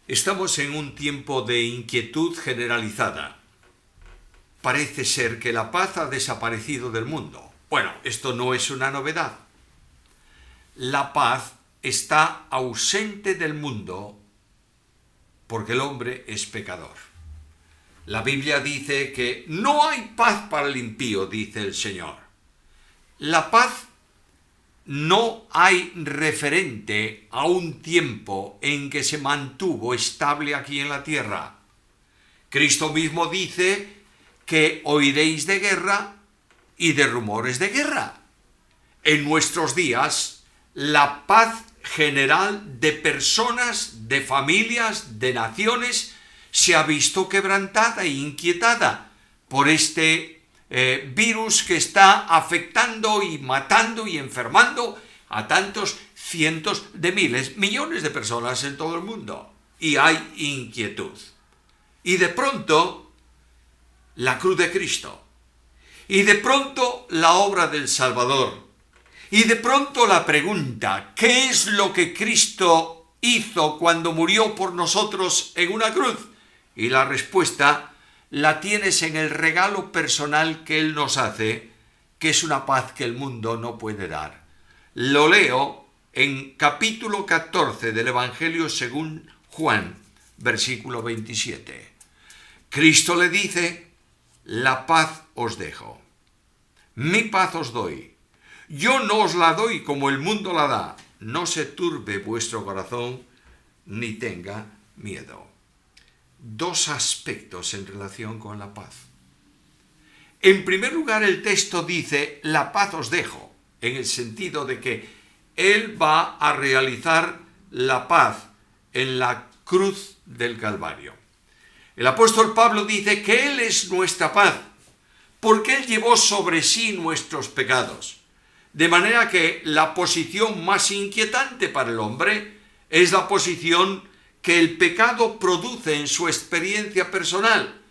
Estamos en un tiempo de inquietud generalizada. Parece ser que la paz ha desaparecido del mundo. Bueno, esto no es una novedad. La paz está ausente del mundo porque el hombre es pecador. La Biblia dice que no hay paz para el impío, dice el Señor. La paz no hay referente a un tiempo en que se mantuvo estable aquí en la tierra. Cristo mismo dice que oiréis de guerra y de rumores de guerra. En nuestros días, la paz general de personas, de familias, de naciones, se ha visto quebrantada e inquietada por este virus que está afectando y matando y enfermando a tantos cientos de miles, millones de personas en todo el mundo. Y hay inquietud. Y de pronto, la cruz de Cristo. Y de pronto, la obra del Salvador. Y de pronto la pregunta, ¿qué es lo que Cristo hizo cuando murió por nosotros en una cruz? Y la respuesta la tienes en el regalo personal que Él nos hace, que es una paz que el mundo no puede dar. Lo leo en capítulo 14 del Evangelio según Juan, versículo 27. Cristo le dice, la paz os dejo, mi paz os doy. Yo no os la doy como el mundo la da. No se turbe vuestro corazón, ni tenga miedo. Dos aspectos en relación con la paz. En primer lugar, el texto dice, la paz os dejo, en el sentido de que Él va a realizar la paz en la cruz del Calvario. El apóstol Pablo dice que Él es nuestra paz, porque Él llevó sobre sí nuestros pecados. De manera que la posición más inquietante para el hombre es la posición que el pecado produce en su experiencia personal.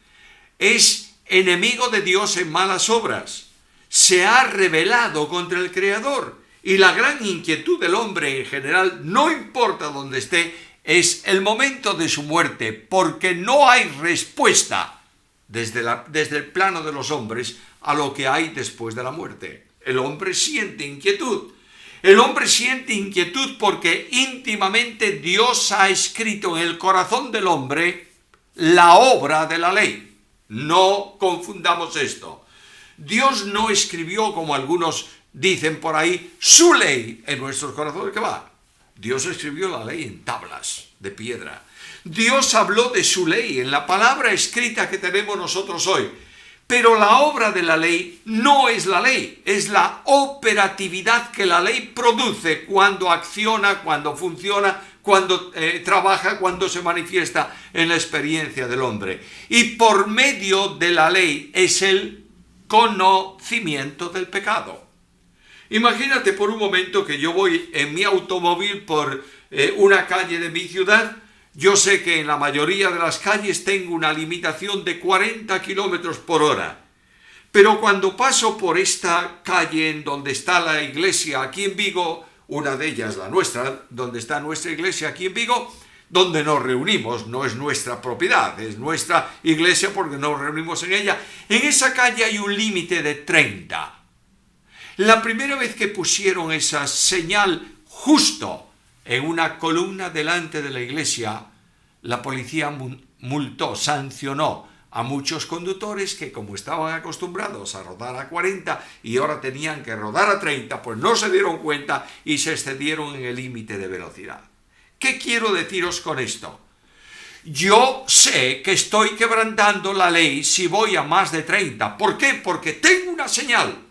Es enemigo de Dios en malas obras. Se ha rebelado contra el Creador. Y la gran inquietud del hombre en general, no importa dónde esté, es el momento de su muerte, porque no hay respuesta desde el plano de los hombres a lo que hay después de la muerte. El hombre siente inquietud. El hombre siente inquietud porque íntimamente Dios ha escrito en el corazón del hombre la obra de la ley. No confundamos esto. Dios no escribió, como algunos dicen por ahí, su ley en nuestros corazones. ¿Qué va? Dios escribió la ley en tablas de piedra. Dios habló de su ley en la palabra escrita que tenemos nosotros hoy. Pero la obra de la ley no es la ley, es la operatividad que la ley produce cuando acciona, cuando funciona, cuando trabaja, cuando se manifiesta en la experiencia del hombre. Y por medio de la ley es el conocimiento del pecado. Imagínate por un momento que yo voy en mi automóvil por una calle de mi ciudad. Yo sé que en la mayoría de las calles tengo una limitación de 40 kilómetros por hora. Pero cuando paso por esta calle en donde está la iglesia aquí en Vigo, una de ellas, la nuestra, donde está nuestra iglesia aquí en Vigo, donde nos reunimos, no es nuestra propiedad, es nuestra iglesia porque nos reunimos en ella. En esa calle hay un límite de 30. La primera vez que pusieron esa señal justo en una columna delante de la iglesia, la policía multó, sancionó a muchos conductores que, como estaban acostumbrados a rodar a 40 y ahora tenían que rodar a 30, pues no se dieron cuenta y se excedieron en el límite de velocidad. ¿Qué quiero deciros con esto? Yo sé que estoy quebrantando la ley si voy a más de 30. ¿Por qué? Porque tengo una señal.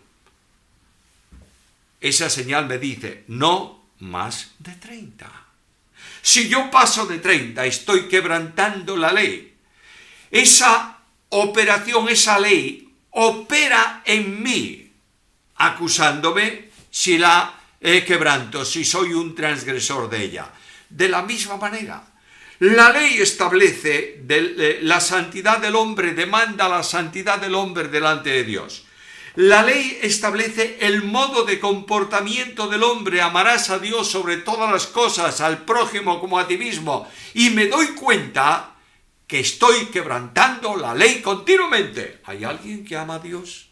Esa señal me dice, no más de 30. Si yo paso de 30, estoy quebrantando la ley. Esa operación, esa ley, opera en mí, acusándome si la quebranto, si soy un transgresor de ella. De la misma manera, la ley establece la santidad del hombre, demanda la santidad del hombre delante de Dios. La ley establece el modo de comportamiento del hombre. Amarás a Dios sobre todas las cosas, al prójimo como a ti mismo. Y me doy cuenta que estoy quebrantando la ley continuamente. ¿Hay alguien que ama a Dios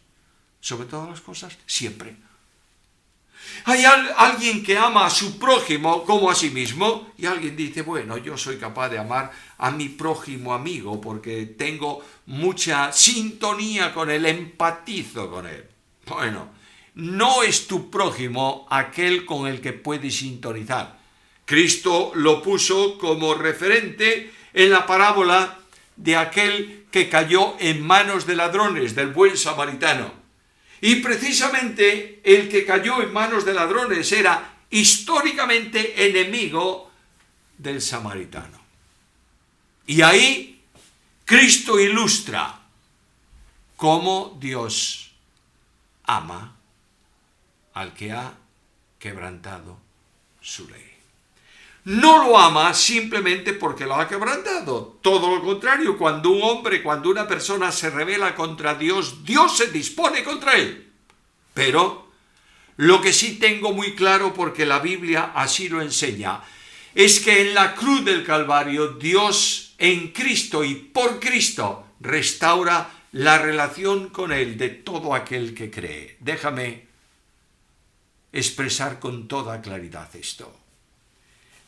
sobre todas las cosas? Siempre. ¿Hay alguien que ama a su prójimo como a sí mismo? Y alguien dice, bueno, yo soy capaz de amar a mi prójimo amigo porque tengo mucha sintonía con él, empatizo con él. Bueno, no es tu prójimo aquel con el que puedes sintonizar. Cristo lo puso como referente en la parábola de aquel que cayó en manos de ladrones, del buen samaritano. Y precisamente el que cayó en manos de ladrones era históricamente enemigo del samaritano. Y ahí Cristo ilustra cómo Dios ama al que ha quebrantado su ley. No lo ama simplemente porque lo ha quebrantado. Todo lo contrario, cuando una persona se rebela contra Dios, Dios se dispone contra él. Pero lo que sí tengo muy claro, porque la Biblia así lo enseña, es que en la cruz del Calvario, Dios en Cristo y por Cristo restaura la relación con él de todo aquel que cree. Déjame expresar con toda claridad esto.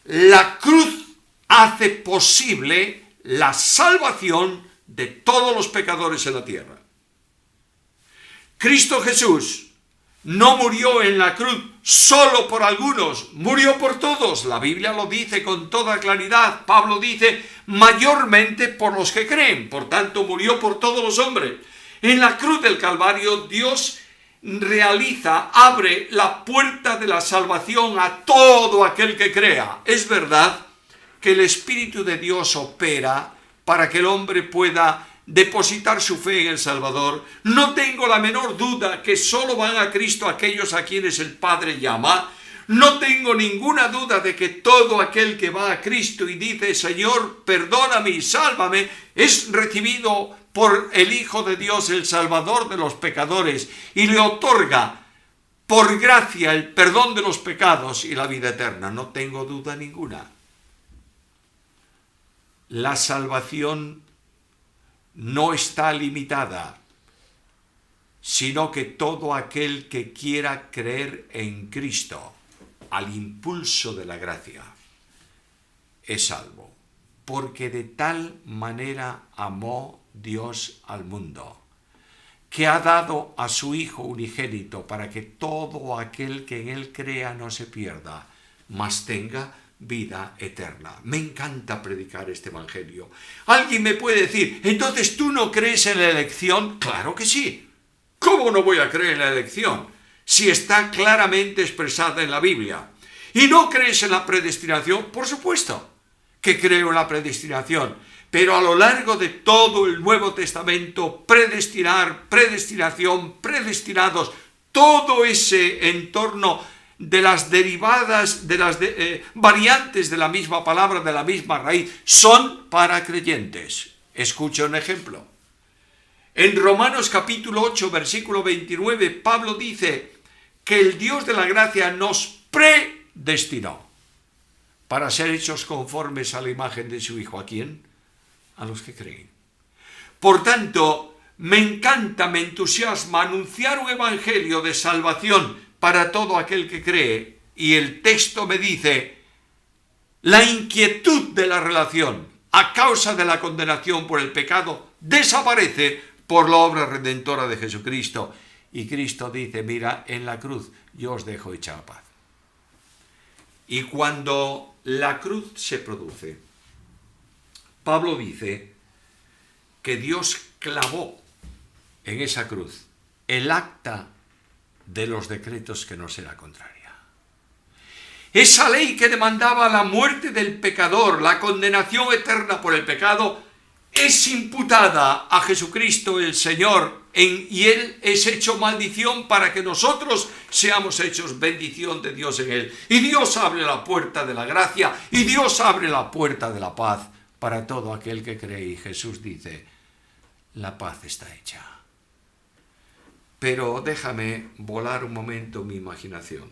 La cruz hace posible la salvación de todos los pecadores en la tierra. Cristo Jesús no murió en la cruz solo por algunos, murió por todos. La Biblia lo dice con toda claridad. Pablo dice, mayormente por los que creen. Por tanto, murió por todos los hombres. En la cruz del Calvario, Dios abre la puerta de la salvación a todo aquel que crea. Es verdad que el Espíritu de Dios opera para que el hombre pueda depositar su fe en el Salvador. No tengo la menor duda que solo van a Cristo aquellos a quienes el Padre llama. No tengo ninguna duda de que todo aquel que va a Cristo y dice, Señor, perdóname y sálvame, es recibido por el Hijo de Dios, el Salvador de los pecadores, y le otorga por gracia el perdón de los pecados y la vida eterna. No tengo duda ninguna. La salvación no está limitada, sino que todo aquel que quiera creer en Cristo, al impulso de la gracia, es salvo. Porque de tal manera amó Dios al mundo, que ha dado a su Hijo unigénito para que todo aquel que en él crea no se pierda, mas tenga vida eterna. Me encanta predicar este evangelio. Alguien me puede decir, entonces ¿tú no crees en la elección? Claro que sí. ¿Cómo no voy a creer en la elección si está claramente expresada en la Biblia? ¿Y no crees en la predestinación? Por supuesto que creo en la predestinación, pero a lo largo de todo el Nuevo Testamento, predestinar, predestinación, predestinados, todo ese entorno de las derivadas, de las variantes de la misma palabra, de la misma raíz, son para creyentes. Escucha un ejemplo. En Romanos capítulo 8, versículo 29, Pablo dice que el Dios de la gracia nos predestinó para ser hechos conformes a la imagen de su Hijo. ¿A quién? A los que creen. Por tanto, me encanta, me entusiasma anunciar un evangelio de salvación para todo aquel que cree. Y el texto me dice, la inquietud de la relación a causa de la condenación por el pecado desaparece por la obra redentora de Jesucristo. Y Cristo dice, mira, en la cruz yo os dejo hecha la paz. Y cuando la cruz se produce, Pablo dice que Dios clavó en esa cruz el acta de los decretos que nos era contraria. Esa ley que demandaba la muerte del pecador, la condenación eterna por el pecado, es imputada a Jesucristo el Señor, y Él es hecho maldición para que nosotros seamos hechos bendición de Dios en Él. Y Dios abre la puerta de la gracia, y Dios abre la puerta de la paz para todo aquel que cree. Y Jesús dice, la paz está hecha. Pero déjame volar un momento mi imaginación.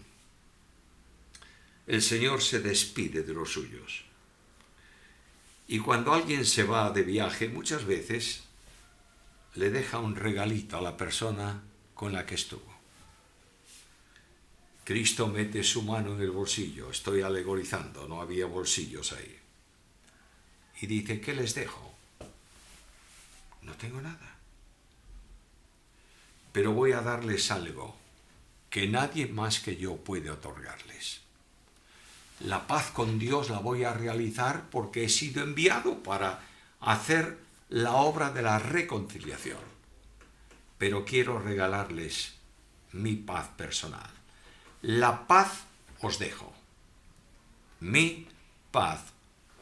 El Señor se despide de los suyos. Y cuando alguien se va de viaje, muchas veces le deja un regalito a la persona con la que estuvo. Cristo mete su mano en el bolsillo, estoy alegorizando, no había bolsillos ahí. Y dice, ¿qué les dejo? No tengo nada. Pero voy a darles algo que nadie más que yo puede otorgarles. La paz con Dios la voy a realizar porque he sido enviado para hacer la obra de la reconciliación. Pero quiero regalarles mi paz personal. La paz os dejo. Mi paz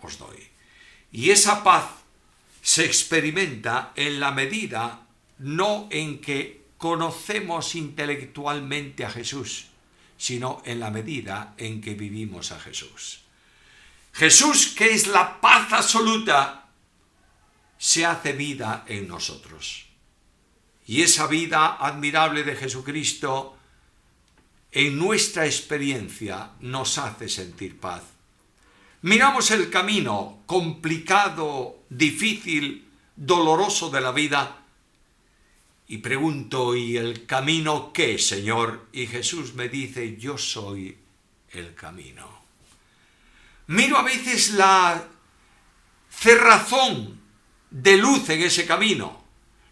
os doy. Y esa paz se experimenta en la medida no en que conocemos intelectualmente a Jesús, sino en la medida en que vivimos a Jesús. Jesús, que es la paz absoluta, se hace vida en nosotros. Y esa vida admirable de Jesucristo, en nuestra experiencia, nos hace sentir paz. Miramos el camino complicado, difícil, doloroso de la vida y pregunto, ¿y el camino qué, Señor? Y Jesús me dice, yo soy el camino. Miro a veces la cerrazón de luz en ese camino.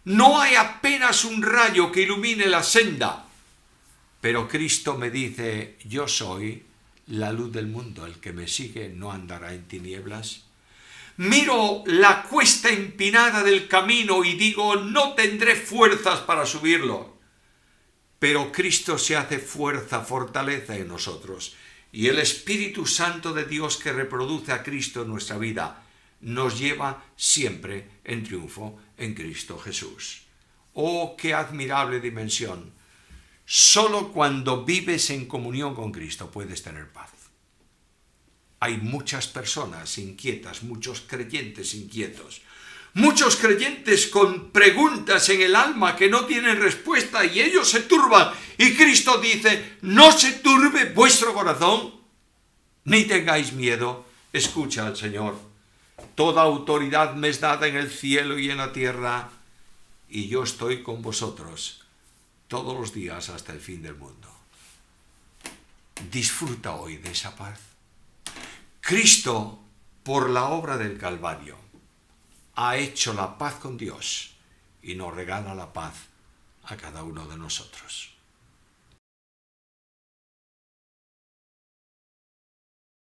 No hay apenas un rayo que ilumine la senda. Pero Cristo me dice, yo soy la luz del mundo. El que me sigue no andará en tinieblas. Miro la cuesta empinada del camino y digo, no tendré fuerzas para subirlo. Pero Cristo se hace fuerza, fortaleza en nosotros. Y el Espíritu Santo de Dios que reproduce a Cristo en nuestra vida nos lleva siempre en triunfo en Cristo Jesús. ¡Oh, qué admirable dimensión! Solo cuando vives en comunión con Cristo puedes tener paz. Hay muchas personas inquietas, muchos creyentes inquietos, muchos creyentes con preguntas en el alma que no tienen respuesta y ellos se turban. Y Cristo dice, no se turbe vuestro corazón, ni tengáis miedo. Escucha al Señor. Toda autoridad me es dada en el cielo y en la tierra, y yo estoy con vosotros todos los días hasta el fin del mundo. Disfruta hoy de esa paz. Cristo, por la obra del Calvario, ha hecho la paz con Dios y nos regala la paz a cada uno de nosotros.